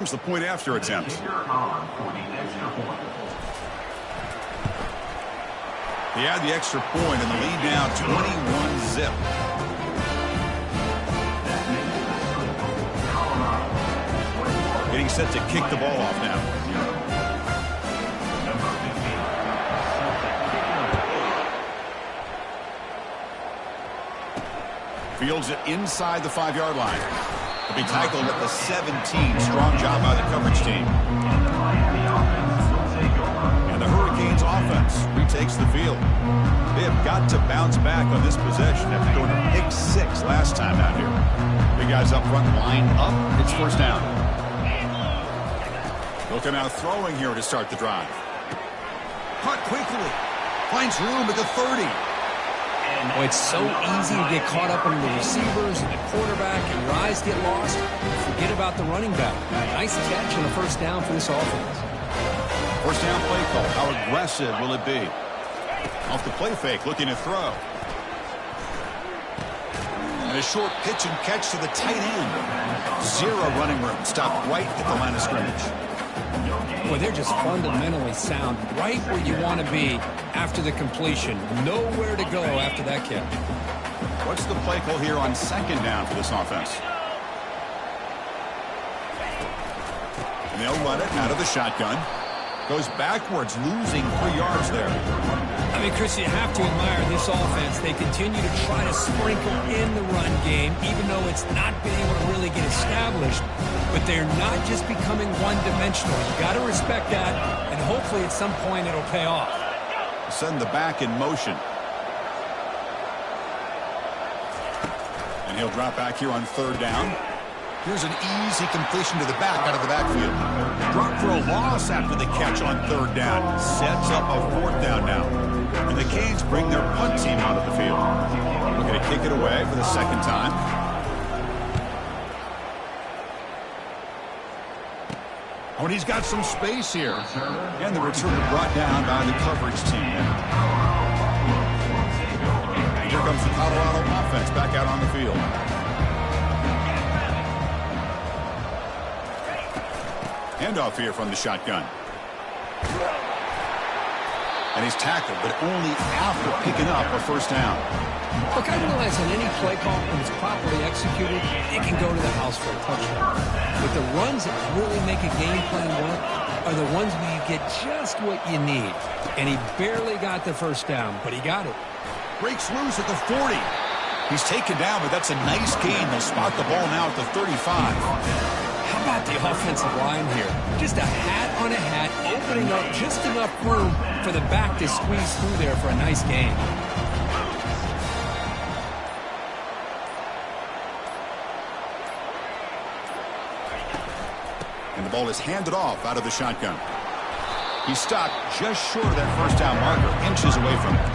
Here's the point after attempt. He had the extra point and the lead now 21-zip. Getting set to kick the ball off now. Fields it inside the 5-yard line. He'll be tackled at the 17. Strong job by the coverage team. And the Hurricanes offense retakes the field. They have got to bounce back on this possession after going to pick 6 last time out here. Big guys up front line up. It's first down. Looking out throwing here to start the drive. Caught quickly. Finds room at the 30. Oh, it's so easy to get caught up in the receivers and the quarterback, and your eyes get lost. Forget about the running back. Nice catch and a first down for this offense. First down play call. How aggressive will it be? Off the play fake, looking to throw. And a short pitch and catch to the tight end. 0 running room. Stopped right at the line of scrimmage. Boy, they're just fundamentally sound, right where you want to be after the completion. Nowhere to go after that catch. What's the play call here on second down for this offense? And they'll run it out of the shotgun. Goes backwards, losing 3 yards there. I mean, Chris, you have to admire this offense. They continue to try to sprinkle in the run game, even though it's not been able to really get established. But they're not just becoming one-dimensional. You got to respect that, and hopefully at some point it'll pay off. Send the back in motion. And he'll drop back here on third down. Here's an easy completion to the back out of the backfield. Drop for a loss after the catch on third down. Sets up a fourth down now. And the Canes bring their punt team out of the field. Looking to kick it away for the second time. Oh, and he's got some space here. And the return brought down by the coverage team. And here comes the Colorado offense back out on the field. Handoff here from the shotgun. And he's tackled, but only after picking up a first down. Look, I realize on any play call, when it's properly executed, it can go to the house for a touchdown. But the runs that really make a game plan work are the ones where you get just what you need. And he barely got the first down, but he got it. Breaks loose at the 40. He's taken down, but that's a nice gain. They'll spot the ball now at the 35. How about the offensive line here? Just a hat on a hat, opening up just enough room for the back to squeeze through there for a nice gain. And the ball is handed off out of the shotgun. He stopped just short of that first down marker, inches away from it.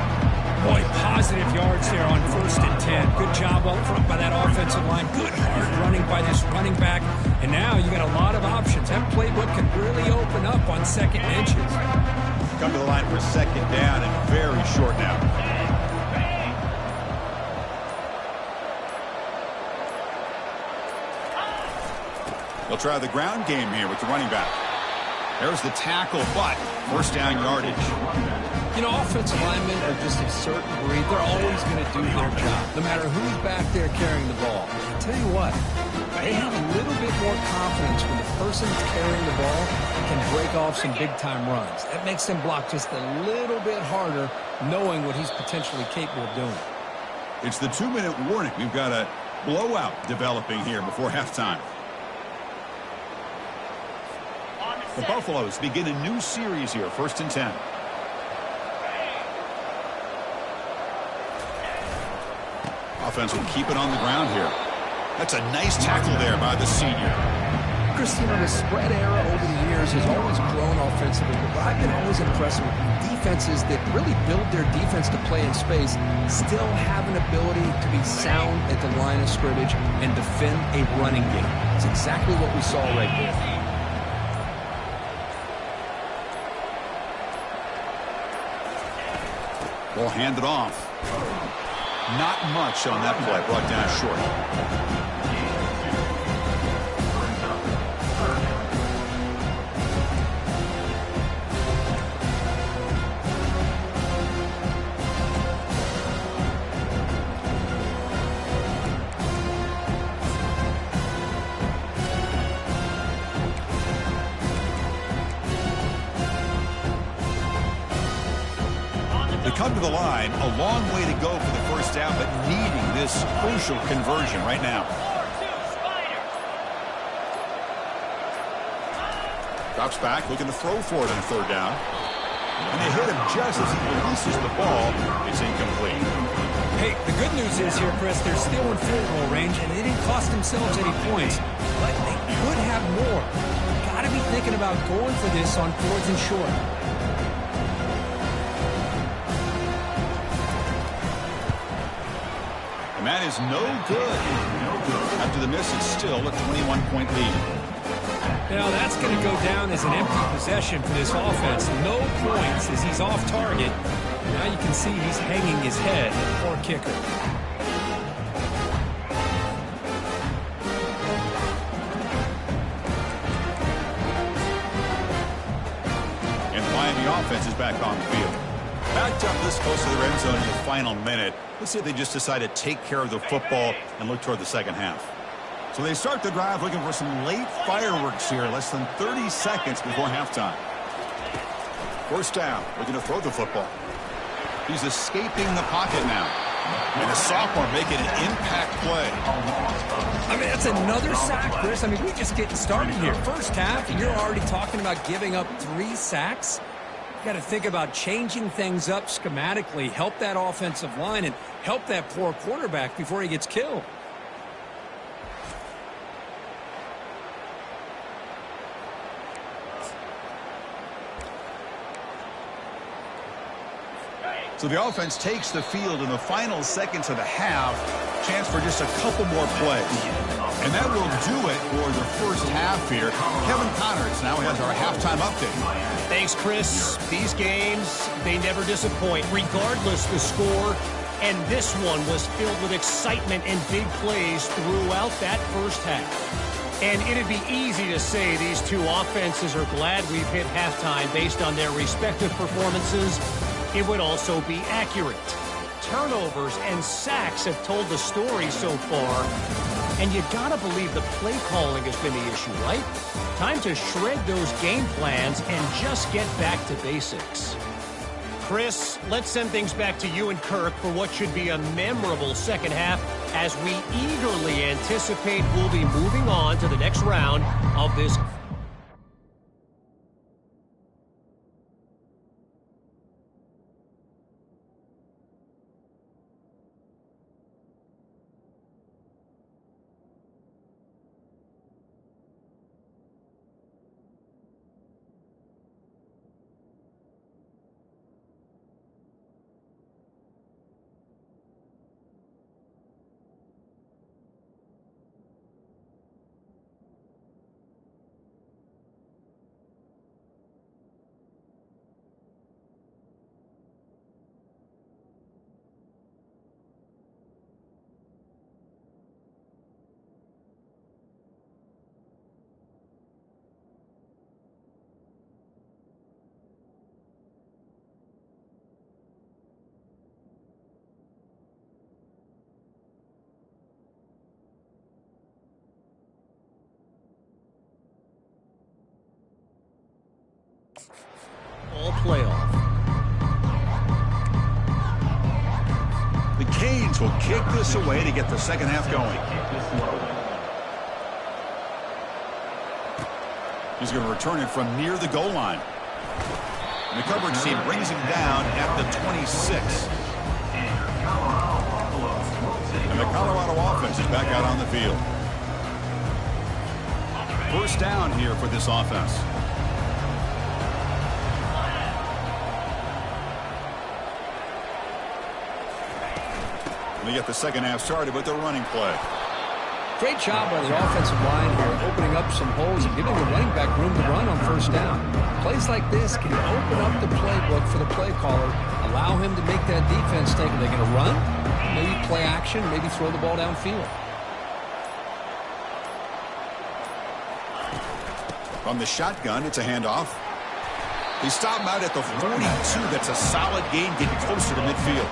Boy, positive yards there on 1st and 10. Good job up front by that offensive line. Good hard running by this running back. And now you got a lot of options. That playbook can really open up on second inches. Come to the line for second down and very short now. They'll try the ground game here with the running back. There's the tackle, but first down yardage. You know, offensive linemen are just a certain breed. They're always going to do their job, no matter who's back there carrying the ball. I tell you what, they have a little bit more confidence when the person that's carrying the ball can break off some big-time runs. That makes them block just a little bit harder, knowing what he's potentially capable of doing. It's the 2-minute warning. We've got a blowout developing here before halftime. The Buffaloes begin a new series here, 1st and 10. Offense will keep it on the ground here. That's a nice tackle there by the senior. Chris, you know, the spread era over the years has always grown offensively, but I've been always impressed with defenses that really build their defense to play in space, still have an ability to be sound at the line of scrimmage and defend a running game. It's exactly what we saw right there. Ball handed off. Not much on that play, brought down short. come to the line, a long way to go for the first down, but needing this crucial conversion right now. Drops back, looking to throw for it on third down. And they hit him just as he releases the ball. It's incomplete. Hey, the good news is here, Chris, they're still in field goal range, and they didn't cost themselves any points. But they could have more. Got to be thinking about going for this on 4th and short. And that is no good. After the miss, it's still a 21-point lead. Now, that's going to go down as an empty possession for this offense. No points as he's off target. Now you can see he's hanging his head. Poor kicker. And Miami offense is back on the field. Backed up this close to the red zone in the final minute. Let's see if they just decide to take care of the football and look toward the second half. So they start the drive looking for some late fireworks here, less than 30 seconds before halftime. First down, looking to throw the football. He's escaping the pocket now. And the sophomore making an impact play. I mean, that's another sack, Chris. I mean, we're just getting started here. First half, and you're already talking about giving up 3 sacks. You got to think about changing things up schematically, help that offensive line, and help that poor quarterback before he gets killed. So the offense takes the field in the final seconds of the half. Chance for just a couple more plays. And that will do it for the first half here. Kevin Connors now has our halftime update. Thanks, Chris. These games, they never disappoint, regardless the score. And this one was filled with excitement and big plays throughout that first half. And it'd be easy to say these two offenses are glad we've hit halftime based on their respective performances. It would also be accurate. Turnovers and sacks have told the story so far. And you gotta believe the play calling has been the issue, right? Time to shred those game plans and just get back to basics. Chris, let's send things back to you and Kirk for what should be a memorable second half as we eagerly anticipate we'll be moving on to the next round of this. All playoff. The Canes will kick this away to get the second half going. He's going to return it from near the goal line. And the coverage team brings him down at the 26. And the Colorado offense is back out on the field. First down here for this offense. They get the second half started with the running play. Great job by the offensive line here, opening up some holes and giving the running back room to run on first down. Plays like this can open up the playbook for the play caller, allow him to make that defense think, are they going to run? Maybe play action, maybe throw the ball downfield. From the shotgun, it's a handoff. They stop him out at the 42. That's a solid gain, getting closer to midfield.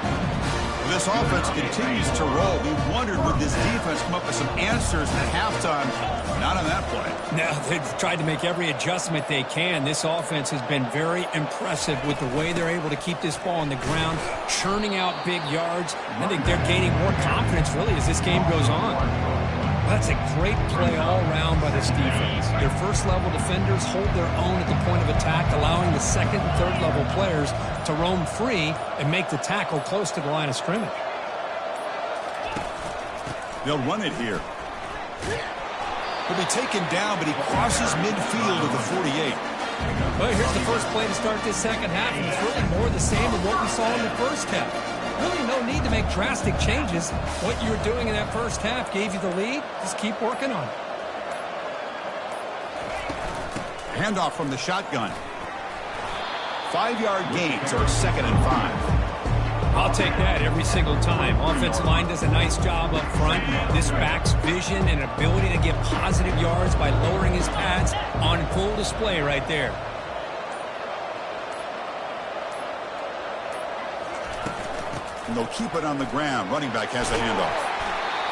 this offense continues to roll. We wondered, would this defense come up with some answers at halftime? Not on that play. No, they've tried to make every adjustment they can. This offense has been very impressive with the way they're able to keep this ball on the ground, churning out big yards. I think they're gaining more confidence, really, as this game goes on. That's a great play all around by this defense. Their first-level defenders hold their own at the point of attack, allowing the second and third-level players to roam free and make the tackle close to the line of scrimmage. They'll run it here. He'll be taken down, but he crosses midfield of the 48. Well, here's the first play to start this second half, and it's really more the same of what we saw in the first half. Really no need to make drastic changes. What you were doing in that first half gave you the lead. Just keep working on it. Handoff from the shotgun. 5-yard gains or 2nd and 5. I'll take that every single time. Offensive line does a nice job up front. This back's vision and ability to get positive yards by lowering his pads on full display right there. And they'll keep it on the ground. Running back has the handoff.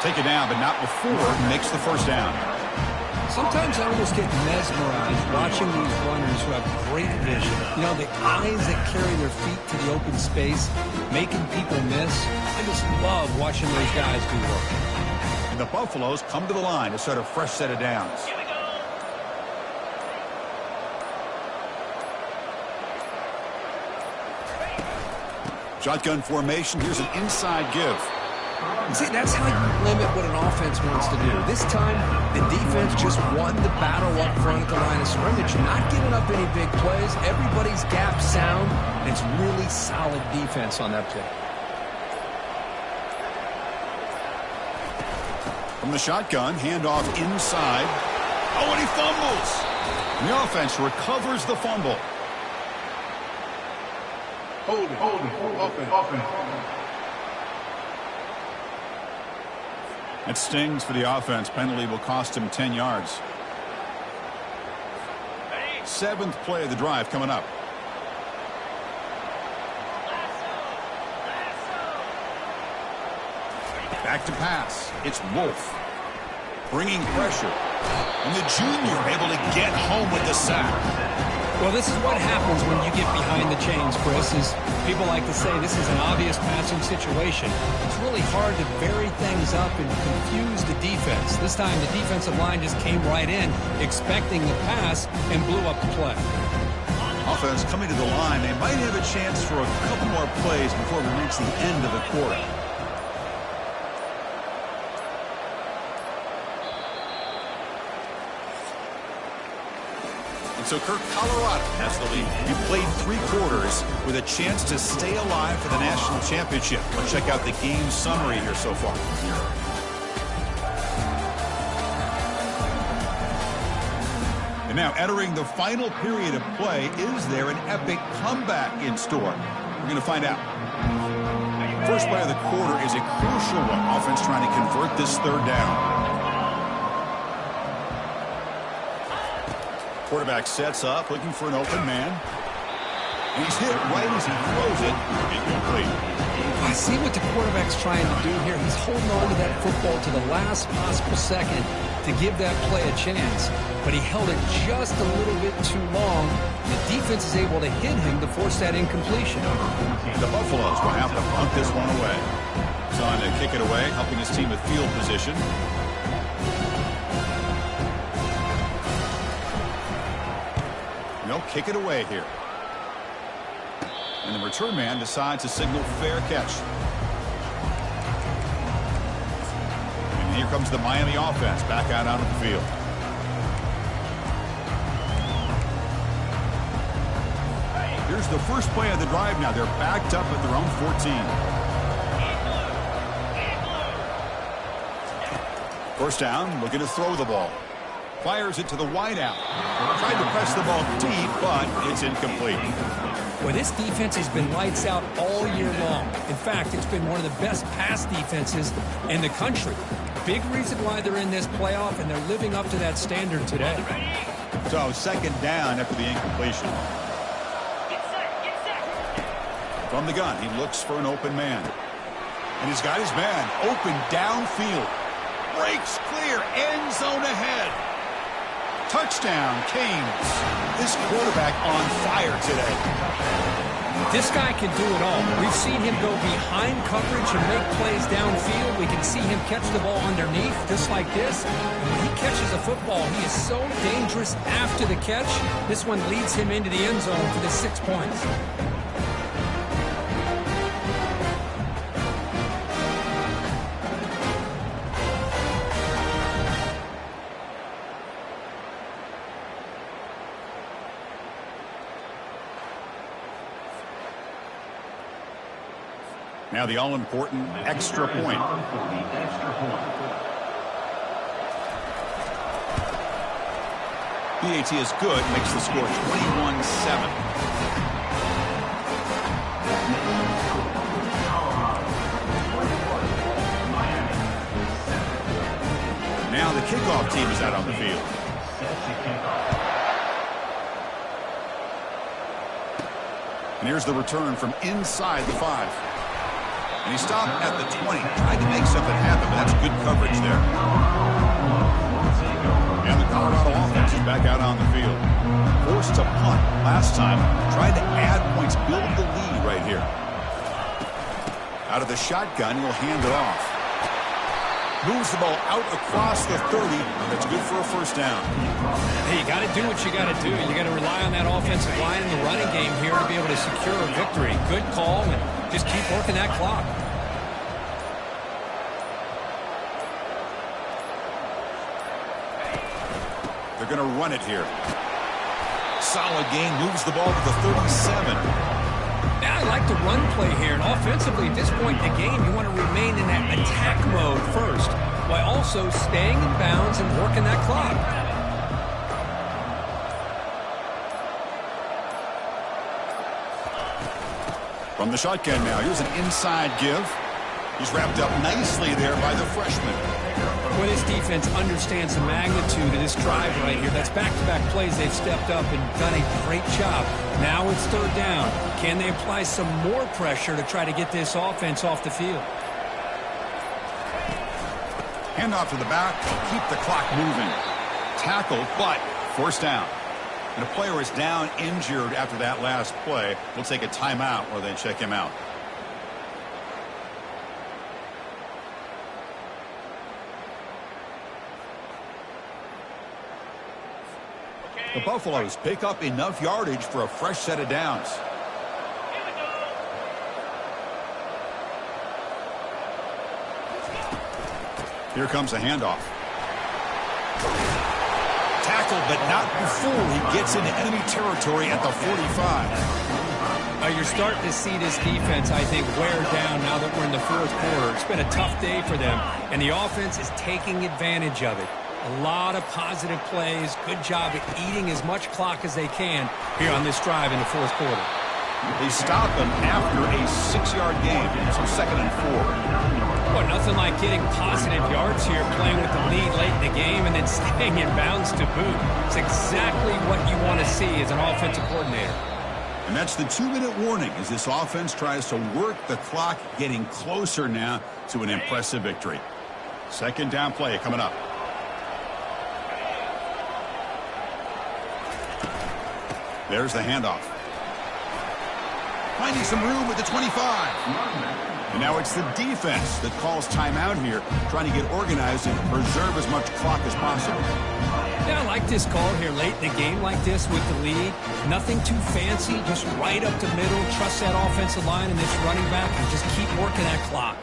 Take it down, but not before it makes the first down. Sometimes I almost get mesmerized watching these runners who have great vision. You know, the eyes that carry their feet to the open space, making people miss. I just love watching those guys do work. And the Buffaloes come to the line to start a fresh set of downs. Shotgun formation. Here's an inside give. See, that's how you limit what an offense wants to do. This time, the defense just won the battle up front at the line of scrimmage. Not giving up any big plays. Everybody's gap sound. And it's really solid defense on that play. From the shotgun, handoff inside. Oh, and he fumbles. And the offense recovers the fumble. Hold it. Offense. It stings for the offense. Penalty will cost him 10 yards. 7th play of the drive coming up. Back to pass. It's Wolf. Bringing pressure. And the junior able to get home with the sack. Well, this is what happens when you get behind the chains, Chris, is people like to say this is an obvious passing situation. It's really hard to vary things up and confuse the defense. This time the defensive line just came right in, expecting the pass, and blew up the play. Offense coming to the line. They might have a chance for a couple more plays before we reach the end of the quarter. So Kirk, Colorado has the lead. You played 3 quarters with a chance to stay alive for the national championship. Let's check out the game summary here so far. And now entering the final period of play, is there an epic comeback in store? We're going to find out. First play of the quarter is a crucial one. Offense trying to convert this 3rd down. Quarterback sets up, looking for an open man. And he's hit right as he throws it. Incomplete. I see what the quarterback's trying to do here. He's holding on to that football to the last possible second to give that play a chance. But he held it just a little bit too long. The defense is able to hit him to force that incompletion. The Buffaloes will have to punt this one away. He's on to kick it away, helping his team with field position. They'll kick it away here. And the return man decides to signal fair catch. And here comes the Miami offense back out onto the field. Here's the first play of the drive now. They're backed up at their own 14. First down, looking to throw the ball. Fires it to the wideout. Tried to press the ball deep, but it's incomplete. Well, this defense has been lights out all year long. In fact, it's been one of the best pass defenses in the country. Big reason why they're in this playoff, and they're living up to that standard today. So, second down after the incompletion. From the gun, he looks for an open man. And he's got his man open downfield. Breaks clear, end zone ahead. Touchdown, Canes. This quarterback on fire today. This guy can do it all. We've seen him go behind coverage and make plays downfield. We can see him catch the ball underneath, just like this. And when he catches a football, he is so dangerous after the catch. This one leads him into the end zone for the 6 points. Now the all-important extra point. PAT is good, makes the score 21-7. Now the kickoff team is out on the field. And here's the return from inside the 5. And he stopped at the 20, tried to make something happen, but that's good coverage there. And the Colorado offense is back out on the field. Forced to punt last time, tried to add points, build the lead right here. Out of the shotgun, he'll hand it off. Moves the ball out across the 30. That's good for a first down. Hey, you got to do what you got to do. You got to rely on that offensive line in the running game here to be able to secure a victory. Good call, and just keep working that clock. They're going to run it here. Solid gain, moves the ball to the 37. Now I like the run play here, and offensively at this point in the game, you want to remain in that attack mode first, while also staying in bounds and working that clock. From the shotgun now, here's an inside give. He's wrapped up nicely there by the freshman. Well, this defense understands the magnitude of this drive right here. That's back-to-back plays. They've stepped up and done a great job. Now it's third down. Can they apply some more pressure to try to get this offense off the field? Hand off to the back, keep the clock moving. Tackle, but first down. And a player is down injured after that last play. We'll take a timeout or then check him out. The Buffaloes pick up enough yardage for a fresh set of downs. Here comes a handoff. Tackled, but not before he gets into enemy territory at the 45. You're starting to see this defense, I think, wear down now that we're in the fourth quarter. It's been a tough day for them, and the offense is taking advantage of it. A lot of positive plays. Good job at eating as much clock as they can here on this drive in the fourth quarter. They stop him after a 6-yard gain, so 2nd and 4. Well, nothing like getting positive yards here, playing with the lead late in the game, and then staying in bounds to boot. It's exactly what you want to see as an offensive coordinator. And that's the 2-minute warning as this offense tries to work the clock, getting closer now to an impressive victory. Second down play coming up. There's the handoff. Finding some room with the 25. And now it's the defense that calls timeout here, trying to get organized and preserve as much clock as possible. Yeah, I like this call here late in the game like this with the lead. Nothing too fancy, just right up the middle. Trust that offensive line and this running back and just keep working that clock.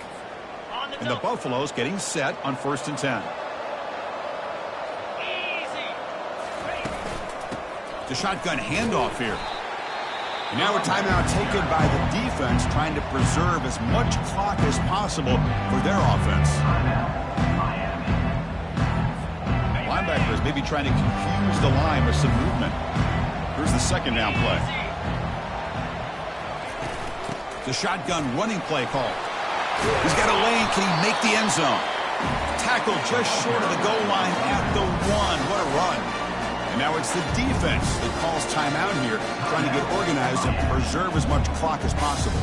And the Buffaloes getting set on 1st and 10. The shotgun handoff here. And now a timeout taken by the defense, trying to preserve as much clock as possible for their offense. Linebackers maybe trying to confuse the line with some movement. Here's the second down play. The shotgun running play call. He's got a lane. Can he make the end zone? Tackled just short of the goal line at the 1. What a run. And now it's the defense that calls timeout here, trying to get organized and preserve as much clock as possible.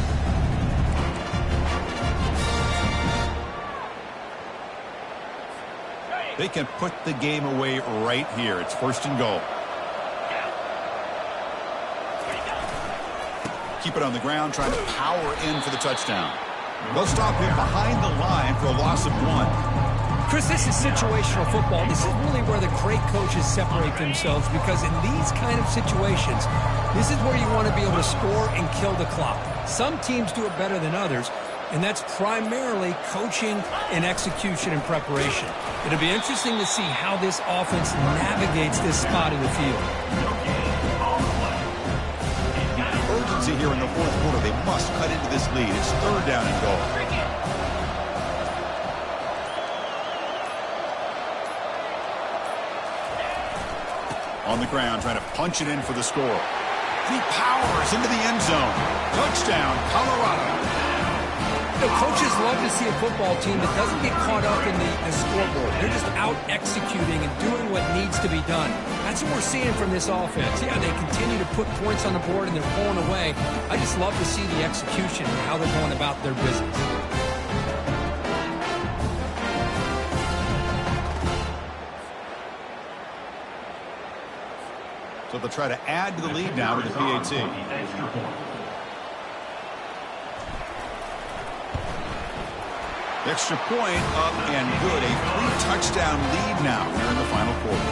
They can put the game away right here. It's 1st and goal. Keep it on the ground, trying to power in for the touchdown. They'll stop him behind the line for a loss of 1. Chris, this is situational football. This is really where the great coaches separate themselves, because in these kind of situations, this is where you want to be able to score and kill the clock. Some teams do it better than others, and that's primarily coaching and execution and preparation. It'll be interesting to see how this offense navigates this spot in the field. Urgency here in the 4th quarter. They must cut into this lead. It's 3rd down and goal. On the ground, trying to punch it in for the score. He powers into the end zone. Touchdown, Colorado. You know, coaches love to see a football team that doesn't get caught up in the scoreboard. They're just out executing and doing what needs to be done. That's what we're seeing from this offense. Yeah, they continue to put points on the board and they're pulling away. I just love to see the execution and how they're going about their business. So they'll try to add to the lead now with the PAT. Extra point up and good. A 3-touchdown lead now here in the final quarter.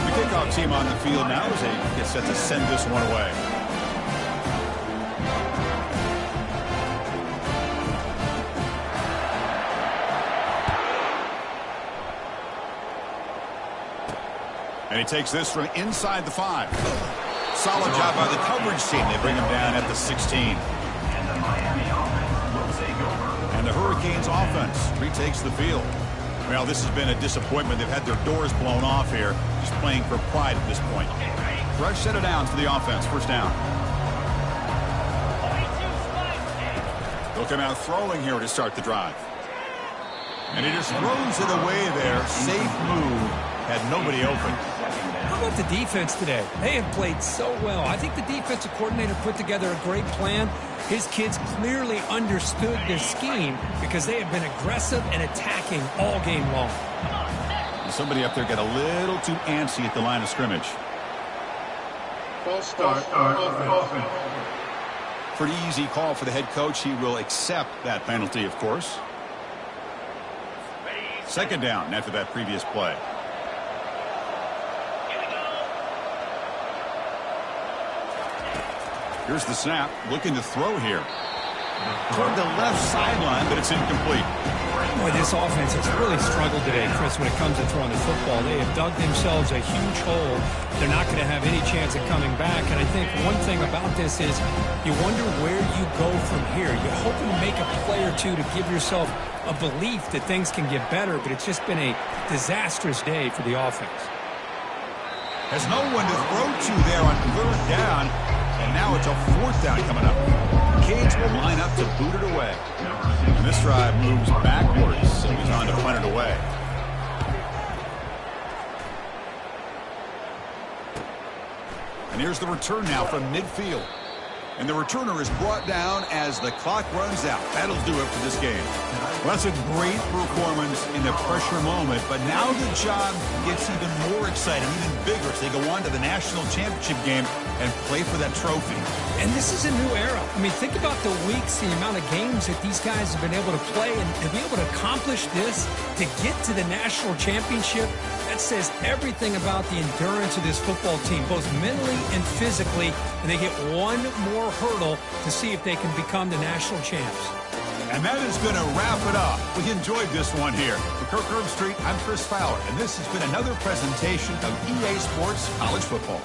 The kickoff team on the field now as they get set to send this one away. And he takes this from inside the 5. Solid job by the coverage team. They bring him down at the 16. And the Hurricanes offense retakes the field. Well, this has been a disappointment. They've had their doors blown off here, just playing for pride at this point. Fresh set of downs for the offense. 1st down. They'll come out throwing here to start the drive. And he just throws it away there. Safe move. Had nobody open. How about the defense today? They have played so well. I think the defensive coordinator put together a great plan. His kids clearly understood this scheme because they have been aggressive and attacking all game long. Somebody up there got a little too antsy at the line of scrimmage. False start. Offense. Pretty easy call for the head coach. He will accept that penalty, of course. 2nd down after that previous play. Here's the snap, looking to throw here. Toward the left sideline, but it's incomplete. Boy, this offense has really struggled today, Chris, when it comes to throwing the football. They have dug themselves a huge hole. They're not going to have any chance of coming back. And I think one thing about this is you wonder where you go from here. You're hoping to make a play or two to give yourself a belief that things can get better, but it's just been a disastrous day for the offense. Has no one to throw to there on 3rd down. And now it's a 4th down coming up. Canes will line up to boot it away. And this drive moves backwards, so he's on to punt it away. And here's the return now from midfield. And the returner is brought down as the clock runs out. That'll do it for this game. Well, that's a great performance in the pressure moment, but now the job gets even more exciting, even bigger as they go on to the national championship game and play for that trophy. And this is a new era. I mean, think about the weeks, the amount of games that these guys have been able to play, and to be able to accomplish this, to get to the national championship, that says everything about the endurance of this football team, both mentally and physically, and they get one more hurdle to see if they can become the national champs. And that is going to wrap it up. We enjoyed this one here. For Kirk Herbstreit, I'm Chris Fowler, and this has been another presentation of EA Sports College Football.